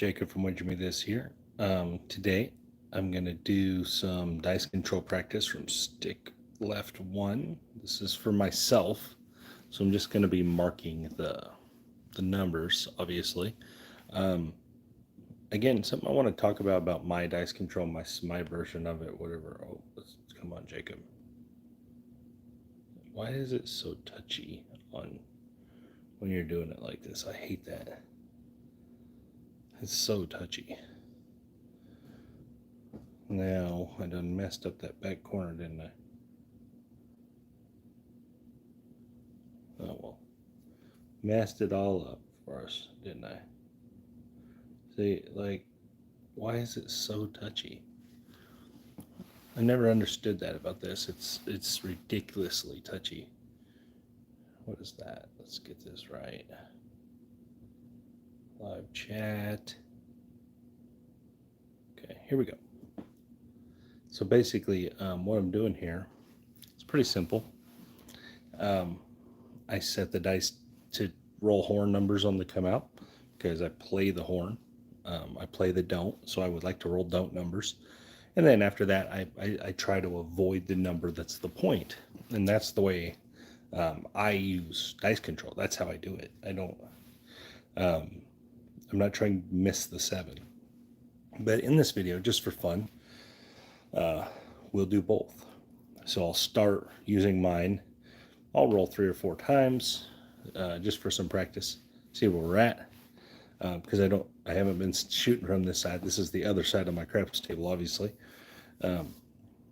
Jacob from WagerMeThis here. Today, I'm going to do some dice control practice from stick left 1. This is for myself, so I'm just going to be marking the numbers, obviously. Again, something I want to talk about my dice control, my version of it, whatever. Oh, come on, Jacob. Why is it so touchy on when you're doing it like this? I hate that. It's so touchy. Now, I done messed up that back corner, didn't I? Oh well. Messed it all up for us, didn't I? See, like, why is it so touchy? I never understood that about this. It's ridiculously touchy. What is that? Let's get this right. Live chat. Okay, here we go. So basically, what I'm doing here, it's pretty simple. I set the dice to roll horn numbers on the come out because I play the horn. I play the don't, so I would like to roll don't numbers. And then after that, I try to avoid the number that's the point. And that's the way I use dice control. That's how I do it. I'm not trying to miss the 7. But in this video, just for fun, we'll do both. So I'll start using mine. I'll roll 3 or 4 times just for some practice, see where we're at. Because I haven't been shooting from this side. This is the other side of my craps table, obviously.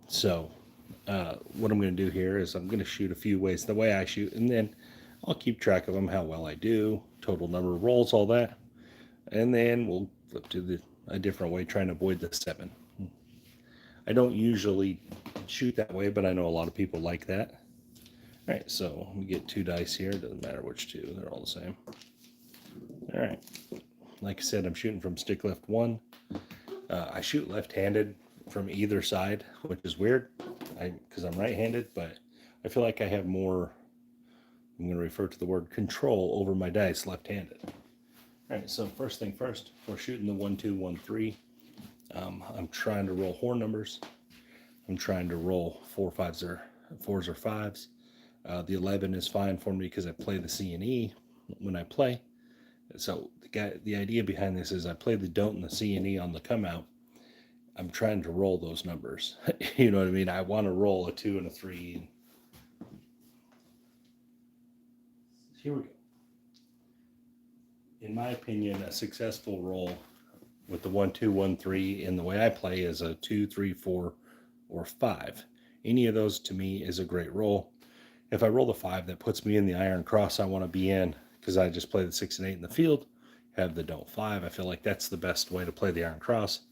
So what I'm going to do here is I'm going to shoot a few ways the way I shoot, and then I'll keep track of them, how well I do, total number of rolls, all that. And then we'll flip to a different way, trying to avoid the 7. I don't usually shoot that way, but I know a lot of people like that. All right, so we get 2 dice here. Doesn't matter which 2. They're all the same. All right. Like I said, I'm shooting from stick left 1. I shoot left-handed from either side, which is weird because I'm right-handed, but I feel like I have more, I'm going to refer to the word control over my dice left-handed. All right, so first thing first, we're shooting the 1, 2, 1, 3. I'm trying to roll horn numbers. I'm trying to roll 4s or 5s. The 11 is fine for me because I play the C and E when I play. So the idea behind this is I play the don't and the C and E on the come out. I'm trying to roll those numbers. You know what I mean? I want to roll a 2 and a 3. Here we go. In my opinion, a successful roll with the 1, 2, 1, 3 in the way I play is a 2, 3, 4, or 5. Any of those to me is a great roll. If I roll the 5, that puts me in the iron cross I want to be in because I just play the 6 and 8 in the field, have the don't 5. I feel like that's the best way to play the iron cross.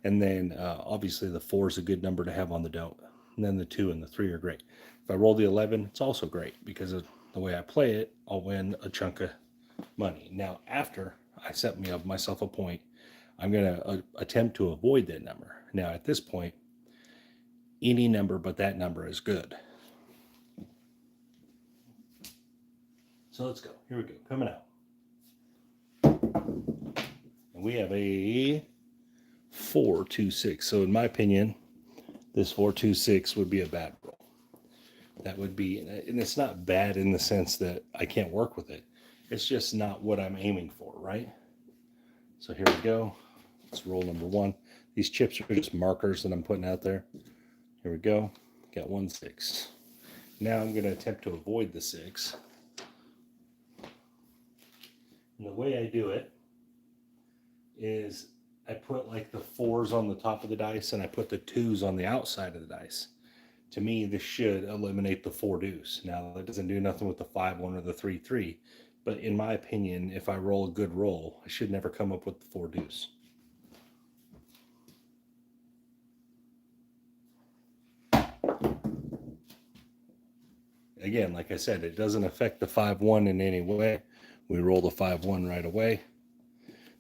And then obviously the 4 is a good number to have on the don't. And then the 2 and the 3 are great. If I roll the 11, it's also great because of the way I play it, I'll win a chunk of money. Now, after I set myself a point, I'm going to attempt to avoid that number. Now, at this point, any number but that number is good. So let's go. Here we go. Coming out. And we have a 4, 2, 6. So in my opinion, this 4, 2, 6 would be a bad roll. That would be, and it's not bad in the sense that I can't work with it. It's just not what I'm aiming for, right? So here we go. Let's roll number 1. These chips are just markers that I'm putting out there. Here we go. Got 1 6. Now I'm going to attempt to avoid the 6. And the way I do it is I put like the 4s on the top of the dice and I put the 2s on the outside of the dice. To me, this should eliminate the 4 deuce. Now, that doesn't do nothing with the 5 1 or the 3 3. But in my opinion, if I roll a good roll, I should never come up with the 4 deuce. Again, like I said, it doesn't affect the 5 1 in any way. We roll the 5 1 right away.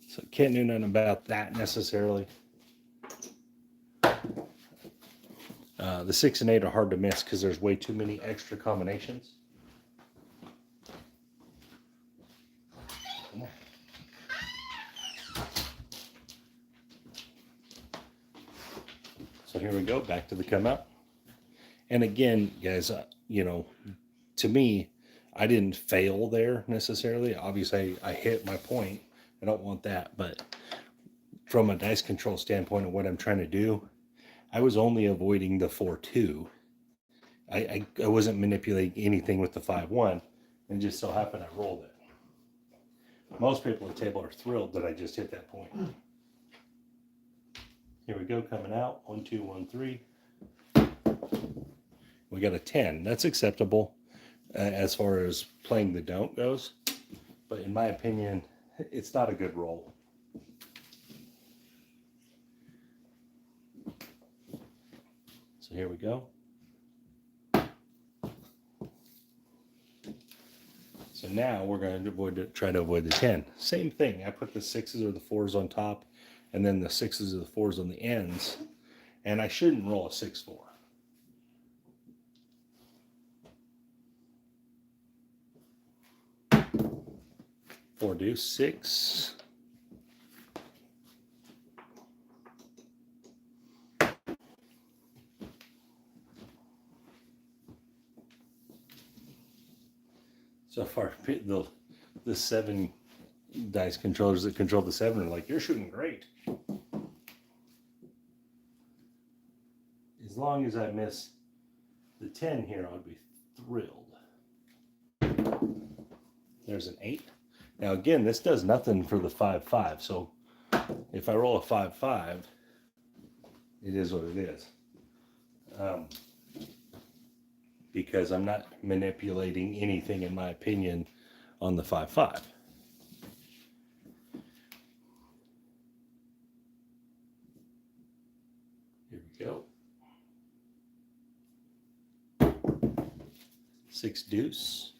So can't do nothing about that necessarily. The 6 and 8 are hard to miss because there's way too many extra combinations. So here we go, back to the come out. And again, guys, you know, to me, I didn't fail there necessarily. Obviously, I hit my point. I don't want that. But from a dice control standpoint of what I'm trying to do, I was only avoiding the 4-2. I wasn't manipulating anything with the 5-1, and just so happened I rolled it. Most people at the table are thrilled that I just hit that point. Here we go, coming out. 1, 2, 1, 3. We got a 10. That's acceptable as far as playing the don't goes. But in my opinion, it's not a good roll. So here we go. So now we're going to try to avoid the 10. Same thing. I put the 6s or the 4s on top, and then the 6s or the 4s on the ends. And I shouldn't roll a 6-4. Four deuce, 6. So far, the 7 dice controllers that control the 7 are like, you're shooting great. As long as I miss the 10 here, I'd be thrilled. There's an 8. Now again, this does nothing for the 5-5. So if I roll a 5-5, it is what it is. Because I'm not manipulating anything, in my opinion, on the 5-5. Here we go. 6 deuce.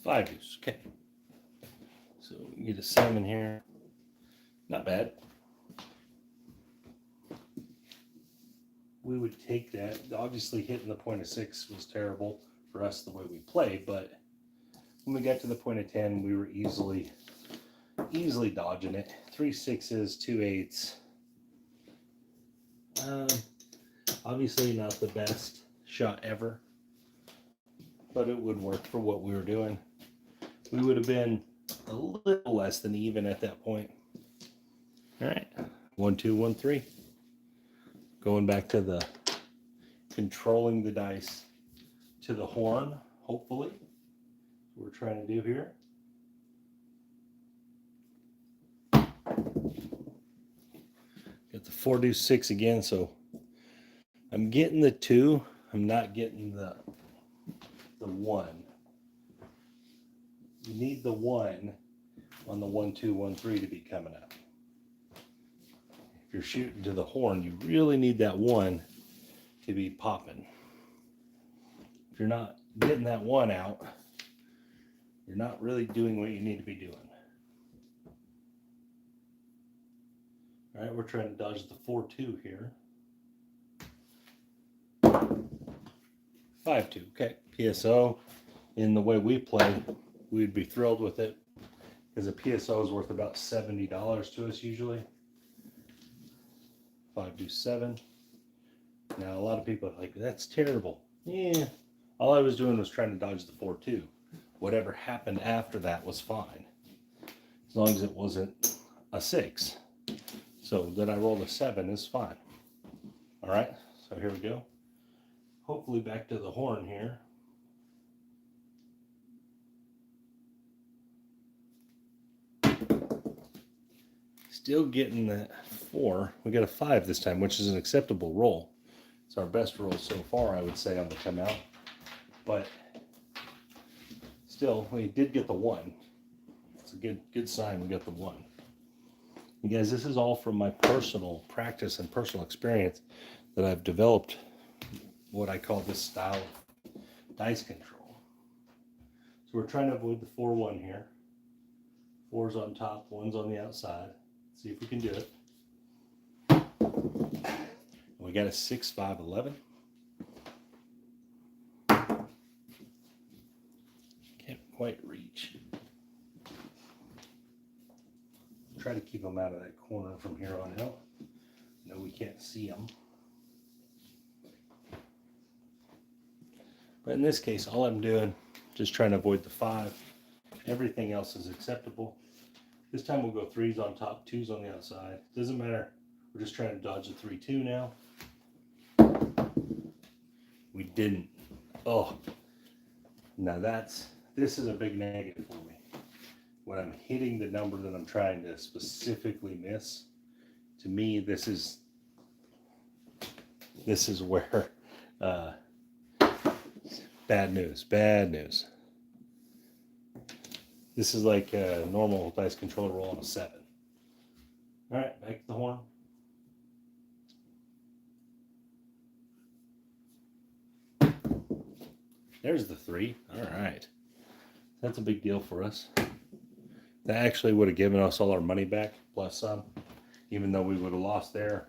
Five deuce. Okay. So we get a 7 here. Not bad. We would take that. Obviously, hitting the point of 6 was terrible for us the way we play, but when we got to the point of 10, we were easily dodging it. 3 6s, 2 8s. Obviously, not the best shot ever, but it would work for what we were doing. We would have been a little less than even at that point. All right, 1 2 1 3. Going back to the controlling the dice to the horn, hopefully. That's what we're trying to do here. Got the 4 deuce 6 again, so I'm getting the 2. I'm not getting the 1. You need the 1 on the 1 2 1 3 to be coming up. If you're shooting to the horn, you really need that 1 to be popping. If you're not getting that 1 out, you're not really doing what you need to be doing. All right, we're trying to dodge the 4-2 here. 5-2, okay. PSO, in the way we play, we'd be thrilled with it because a PSO is worth about $70 to us usually. 5 deuce 7. Now a lot of people are like, that's terrible. Yeah, all I was doing was trying to dodge the 4-2. Whatever happened after that was fine, as long as it wasn't a 6. So that I rolled a 7 is fine. All right, so here we go. Hopefully back to the horn here. Still getting that 4. We got a 5 this time, which is an acceptable roll. It's our best roll so far, I would say, on the come out. But still, we did get the 1. It's a good sign we got the 1. You guys, this is all from my personal practice and personal experience that I've developed what I call this style of dice control. So we're trying to avoid the 4-1 here. 4's on top, 1's on the outside. See if we can do it. We got a 6, 5, 11. Can't quite reach. Try to keep them out of that corner from here on out. No, we can't see them. But in this case, all I'm doing, just trying to avoid the 5. Everything else is acceptable. This time we'll go 3's on top, 2's on the outside. Doesn't matter. We're just trying to dodge the 3-2 now. We didn't. Oh, now this is a big negative for me. When I'm hitting the number that I'm trying to specifically miss, to me, this is where bad news. This is like a normal dice controller roll on a 7. All right, back to the horn. There's the 3. All right. That's a big deal for us. That actually would have given us all our money back, plus some. Even though we would have lost there,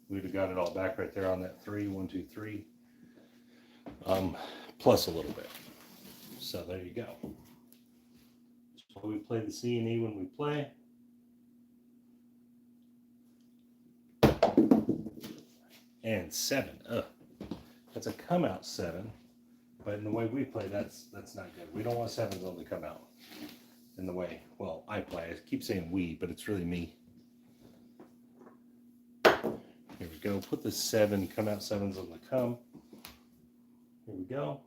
we would have got it all back right there on that 3, 1, 2, 3. Plus a little bit. So there you go. So we play the C and E when we play. And 7. That's a come out 7. But in the way we play, that's not good. We don't want 7s on the come out. In the way, well, I play. I keep saying we, but it's really me. Here we go. Put the 7 come out 7s on the come. Here we go.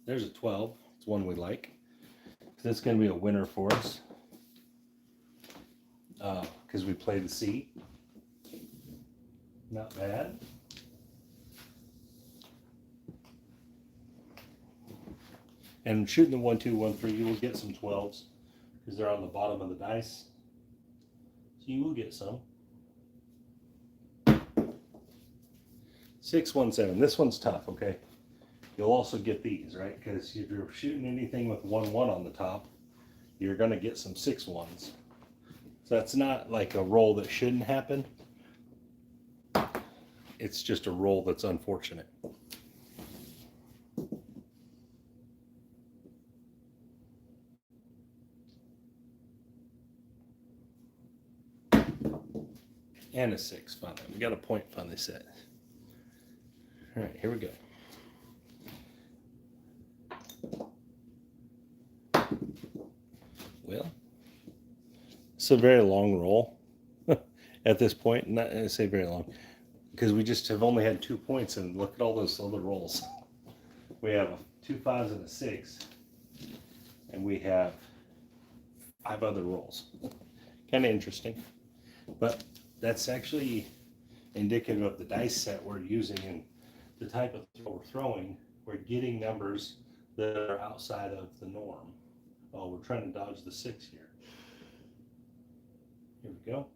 There's a 12. It's one we like. That's going to be a winner for us. Because we play the C. Not bad. And shooting the 1, 2, 1, 3, you will get some 12s because they're on the bottom of the dice. So you will get some. 6, 1, 7. This one's tough, okay? You'll also get these, right? Because if you're shooting anything with 1, 1 on the top, you're going to get some 6 1s. So that's not like a roll that shouldn't happen. It's just a roll that's unfortunate. And a 6, finally. We got a point finally set. All right, here we go. Well, it's a very long roll at this point. Not I say very long, because we just have only had 2 points, and look at all those other rolls. We have 2 5s and a 6, and we have 5 other rolls. Kind of interesting, but that's actually indicative of the dice set we're using and the type of throw we're throwing. We're getting numbers that are outside of the norm. Oh, we're trying to dodge the 6 here. Here we go.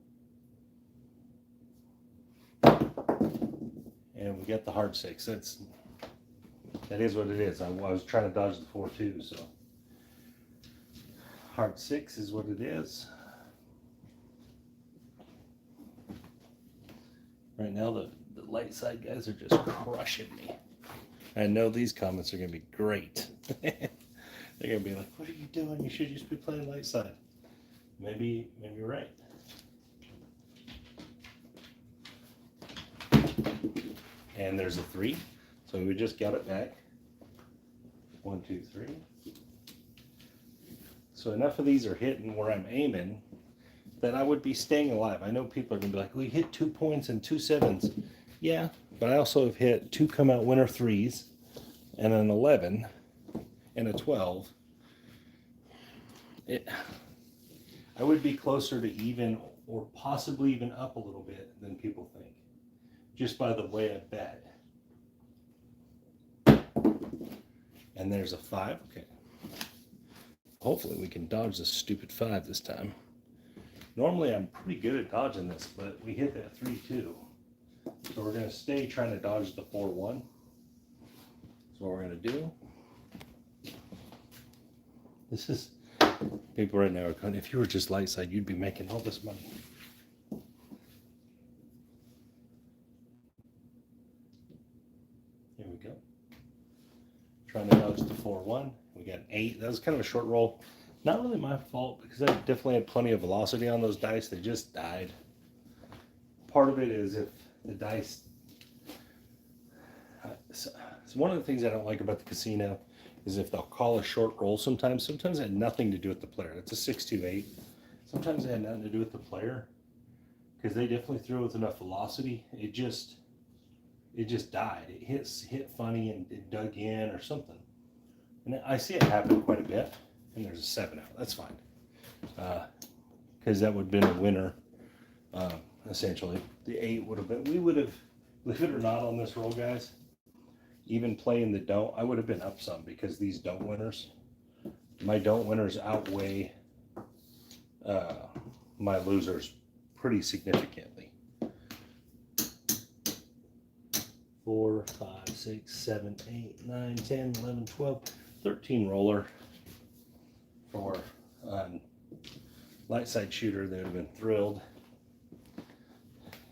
And we get the hard 6. That is what it is. I was trying to dodge the 4 too, so hard 6 is what it is. Right now, the light side guys are just crushing me. I know these comments are going to be great. They're going to be like, what are you doing? You should just be playing light side. Maybe you're right. And there's a 3. So we just got it back. 1, 2, 3. So enough of these are hitting where I'm aiming that I would be staying alive. I know people are going to be like, we hit 2 points and 2 7s. Yeah, but I also have hit 2 come out winner 3s and an 11 and a 12. I would be closer to even or possibly even up a little bit than people think, just by the way I bet. And there's a 5. Okay. Hopefully we can dodge this stupid 5 this time. Normally I'm pretty good at dodging this, but we hit that 3-2. So we're going to stay trying to dodge the 4-1. So So what we're going to do, this is, people right now are going, if you were just light side, you'd be making all this money. Here we go. Trying to dodge the 4-1. We got an 8. That was kind of a short roll. Not really my fault because I definitely had plenty of velocity on those dice. They just died. Part of it is if the dice... So one of the things I don't like about the casino is if they'll call a short roll sometimes. Sometimes it had nothing to do with the player. That's a 6-2-8. Sometimes it had nothing to do with the player because they definitely threw with enough velocity. It just died. It hit funny and it dug in or something. And I see it happen quite a bit. And there's a 7 out. That's fine. Because that would have been a winner, essentially. The 8 would have been, we would have, believe it or not, on this roll, guys, even playing the don't, I would have been up some because these don't winners, my don't winners outweigh my losers pretty significantly. 4, 5, 6, 7, 8, 9, 10, 11, 12, 13 roller. For light side shooter, they would have been thrilled.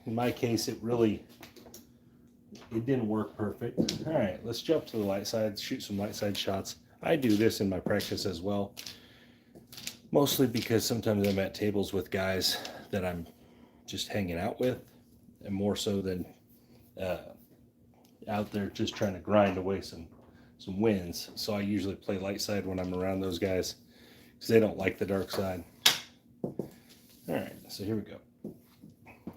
In my case, it didn't work perfect. All right, let's jump to the light side, shoot some light side shots. I do this in my practice as well, mostly because sometimes I'm at tables with guys that I'm just hanging out with, and more so than out there just trying to grind away some wins. So I usually play light side when I'm around those guys, because they don't like the dark side. All right, so here we go.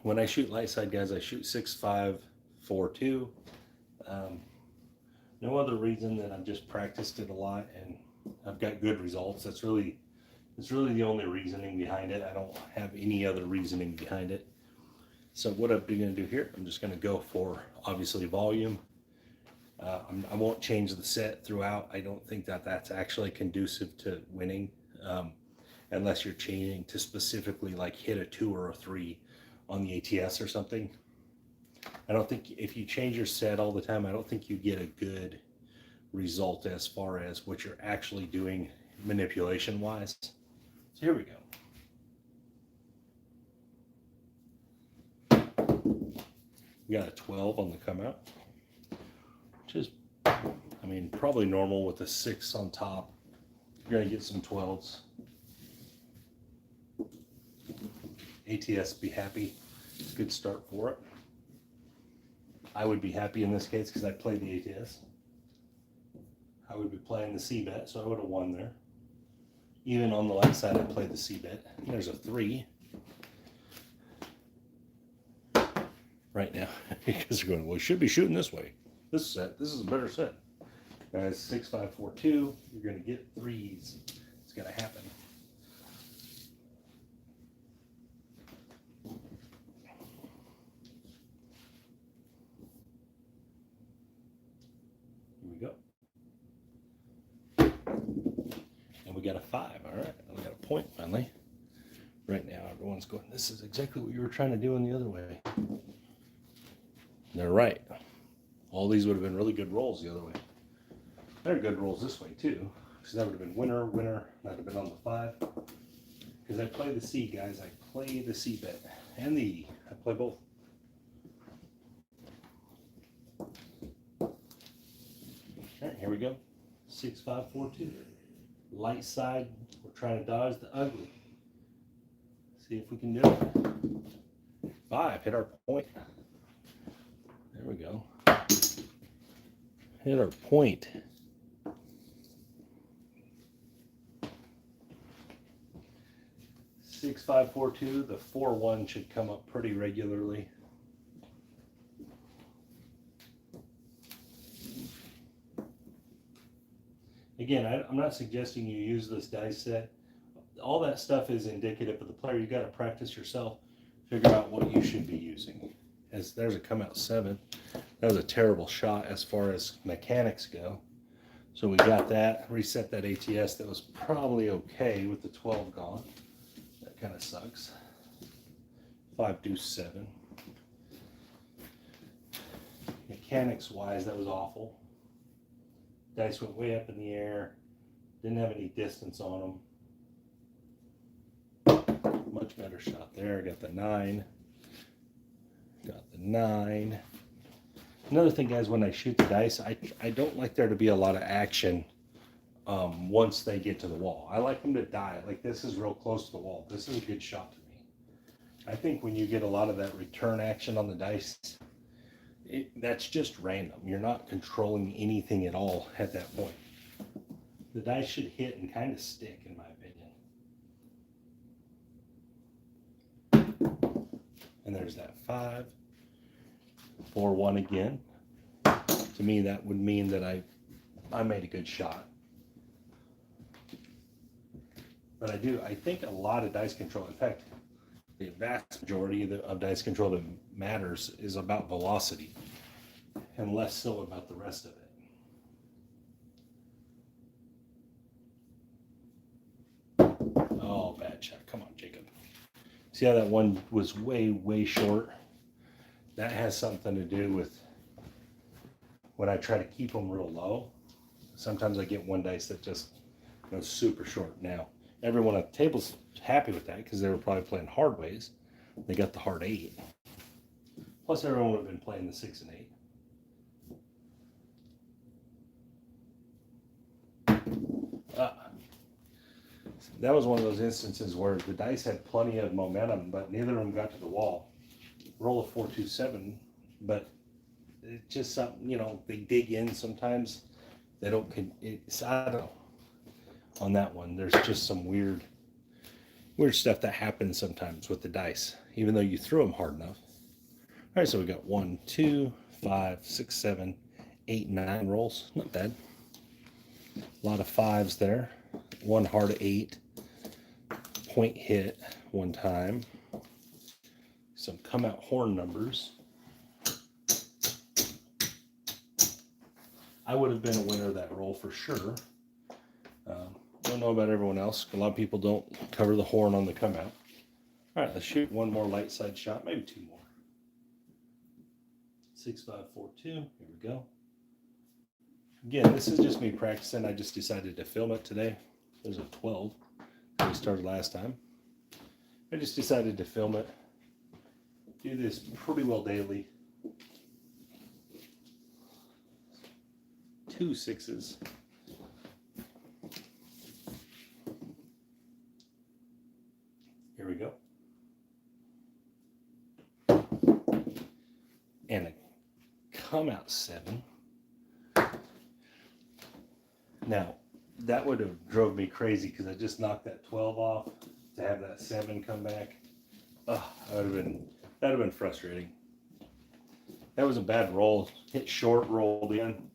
When I shoot light side, guys, I shoot 6-5, 4-2. No other reason than I've just practiced it a lot and I've got good results. It's really the only reasoning behind it. I don't have any other reasoning behind it. So what I'm going to do here, I'm just going to go for, obviously, volume. I won't change the set throughout. I don't think that that's actually conducive to winning. Unless you're changing to specifically like hit a 2 or a 3 on the ATS or something. I don't think if you change your set all the time, I don't think you get a good result as far as what you're actually doing manipulation wise. So here we go. We got a 12 on the come out, which is, I mean, probably normal with a 6 on top. You're gonna get some 12s. ATS be happy. It's a good start for it. I would be happy in this case because I played the ATS. I would be playing the C bet, so I would have won there. Even on the light side, I played the C bet. There's a 3 right now because you're going, well, you should be shooting this way. This set, this is a better set. Guys, 6, 5, 4, 2. You're going to get 3s. It's going to happen. We got a 5, all right. We got a point finally. Right now, everyone's going, this is exactly what you were trying to do in the other way. They're right. All these would have been really good rolls the other way. They're good rolls this way too, because that would have been winner, winner. That would have been on the 5. Because I play the C, guys. I play the C bet and the E. I play both. All right, here we go. 6, 5, 4, 2. Light side, we're trying to dodge the ugly. See if we can do it. 5, hit our point. There we go. Hit our point. 6, 5, 4, 2. The 4-1 should come up pretty regularly. Again, I'm not suggesting you use this dice set. All that stuff is indicative of the player. You got to practice yourself, figure out what you should be using. As there's a come out 7. That was a terrible shot as far as mechanics go. So we got that, reset that ATS. That was probably okay with the 12 gone. That kind of sucks. 5, deuce, 7. Mechanics wise, that was awful. Dice went way up in the air. Didn't have any distance on them. Much better shot there. Got the 9. Got the 9. Another thing, guys, when I shoot the dice, I don't like there to be a lot of action once they get to the wall. I like them to die. Like this is real close to the wall. This is a good shot to me. I think when you get a lot of that return action on the dice, that's just random. You're not controlling anything at all at that point. The dice should hit and kind of stick, in my opinion. And there's that 5. 4, 1 again. To me, that would mean that I made a good shot. But I think a lot of dice control, in fact, the vast majority of dice control that matters is about velocity and less so about the rest of it. Oh, bad shot. Come on, Jacob. See how that one was way, way short? That has something to do with when I try to keep them real low. Sometimes I get one dice that just goes super short. Now, everyone at the table's happy with that because they were probably playing hard ways. They got the hard 8. Plus, everyone would have been playing the 6 and 8. That was one of those instances where the dice had plenty of momentum, but neither of them got to the wall. Roll a 4, 2, 7, but it's just something, you know, they dig in sometimes. They don't, I don't know. On that one, there's just some weird stuff that happens sometimes with the dice, even though you threw them hard enough. All right, so we got 1, 2, 5, 6, 7, 8, 9 rolls. Not bad. A lot of 5s there. One hard 8. Point hit one time. Some come out horn numbers. I would have been a winner of that roll for sure. Don't know about everyone else. A lot of people don't cover the horn on the come out. All right, let's shoot one more light side shot, maybe 2 more. 6, 5, 4, 2. Here we go. Again, this is just me practicing. I just decided to film it today. There's a 12 that we started last time. I just decided to film it. Do this pretty well daily. 2 6s. Here we go. And a come out 7. Now, that would have drove me crazy because I just knocked that 12 off to have that 7 come back. Oh, that would have been frustrating. That was a bad roll. Hit short, rolled in.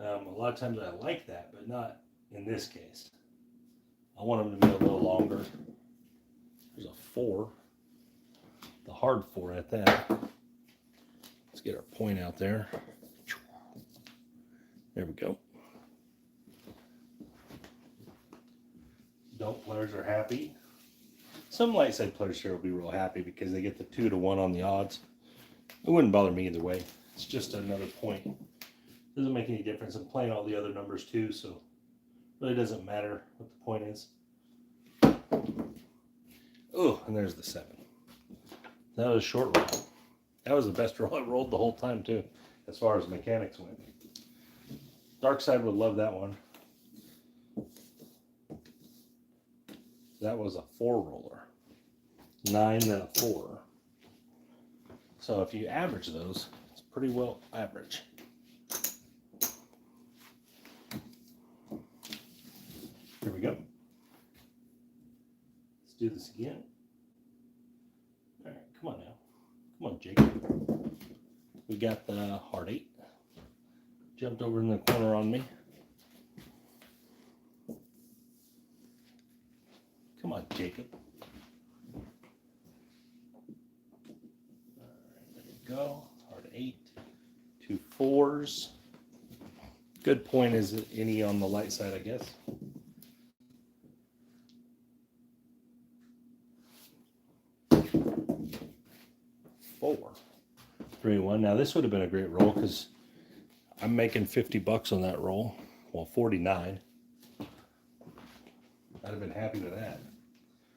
A lot of times I like that, but not in this case. I want them to be a little longer. There's a 4. The hard 4 at that. Let's get our point out there. There we go. Don't players are happy. Some light side players here will be real happy because they get the 2 to 1 on the odds. It wouldn't bother me either way. It's just another point. Doesn't make any difference. I'm playing all the other numbers too, so it really doesn't matter what the point is. Oh, and there's the 7. That was a short roll. That was the best roll I rolled the whole time too, as far as mechanics went. Dark side would love that one. That was a 4 roller. 9, then a 4. So if you average those, it's pretty well average. Here we go. Let's do this again. All right, come on now. Come on, Jacob. We got the hard 8. Jumped over in the corner on me. Come on, Jacob. All right, there we go. Hard 8. 2 4s. Good point is any on the light side, I guess. 4. 3 1. Now this would have been a great roll because I'm making 50 bucks on that roll. Well, 49. I'd have been happy with that.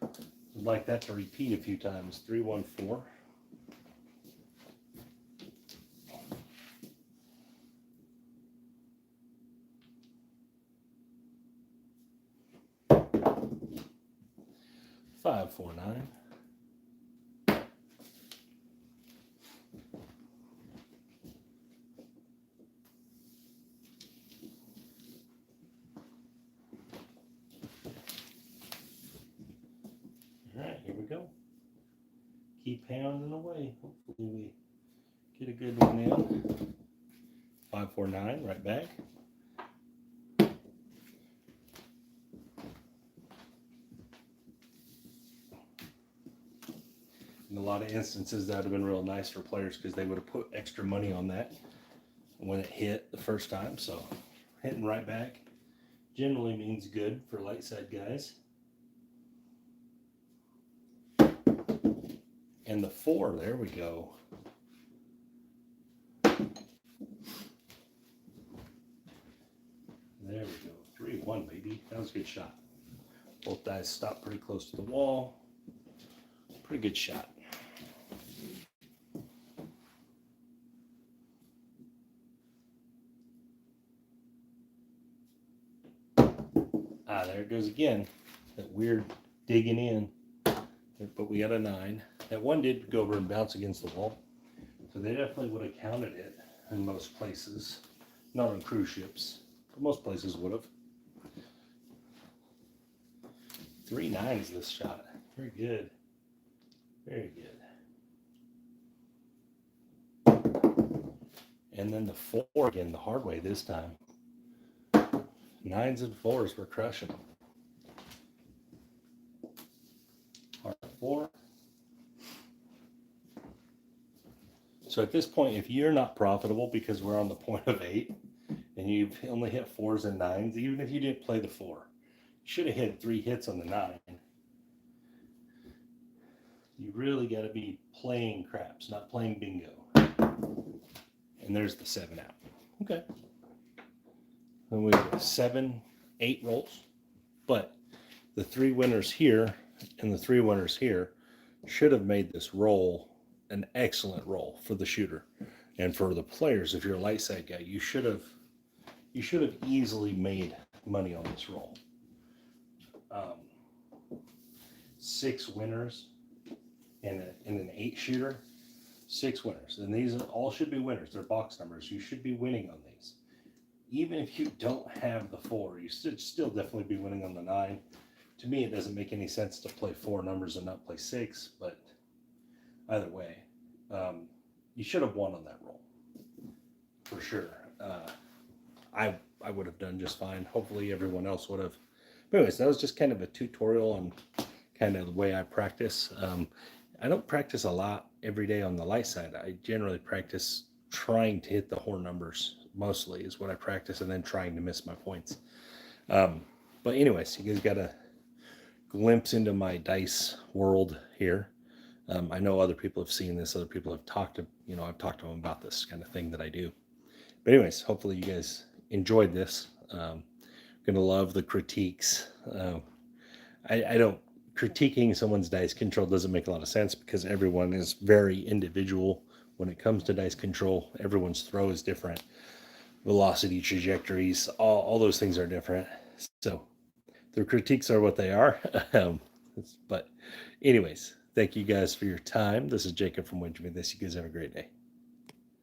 I'd like that to repeat a few times. 314. Five, 4, 9. All right, here we go. Keep pounding away. Hopefully we get a good one in. 5, 4, 9, right back. In a lot of instances, that would have been real nice for players because they would have put extra money on that when it hit the first time. So hitting right back generally means good for light side guys. And the 4, there we go. There we go. 3-1, baby. That was a good shot. Both dice stopped pretty close to the wall. Pretty good shot. Ah, there it goes again. That weird digging in. But we got a 9. That 1 did go over and bounce against the wall. So they definitely would have counted it in most places. Not on cruise ships, but most places would have. 3 9s this shot. Very good. Very good. And then the 4 again, the hard way this time. 9s and 4s were crushing them. Hard 4. So at this point, if you're not profitable because we're on the point of 8 and you've only hit 4s and 9s, even if you didn't play the 4, you should have hit 3 hits on the 9. You really got to be playing craps, not playing bingo. And there's the 7 out. Okay. Then we have 7, 8 rolls. But the 3 winners here and the 3 winners here should have made this roll an excellent roll for the shooter. And for the players, if you're a light side guy, you should have easily made money on this roll. 6 winners and an 8 shooter, 6 winners. And these all should be winners. They're box numbers. You should be winning on these. Even if you don't have the 4, you should still definitely be winning on the 9. To me, it doesn't make any sense to play 4 numbers and not play 6, but either way, you should have won on that roll for sure. I would have done just fine. Hopefully everyone else would have. But anyways, that was just kind of a tutorial on kind of the way I practice. I don't practice a lot every day on the light side. I generally practice trying to hit the horn numbers mostly is what I practice, and then trying to miss my points. But anyways, you guys got a glimpse into my dice world here. I know other people have seen this. Other people have talked to, I've talked to them about this kind of thing that I do. But anyways, hopefully you guys enjoyed this. Gonna love the critiques. I don't, critiquing someone's dice control doesn't make a lot of sense because everyone is very individual when it comes to dice control. Everyone's throw is different. Velocity trajectories, all those things are different. So the critiques are what they are. But anyways, thank you guys for your time. This is Jacob from WagerMeThis. You guys have a great day.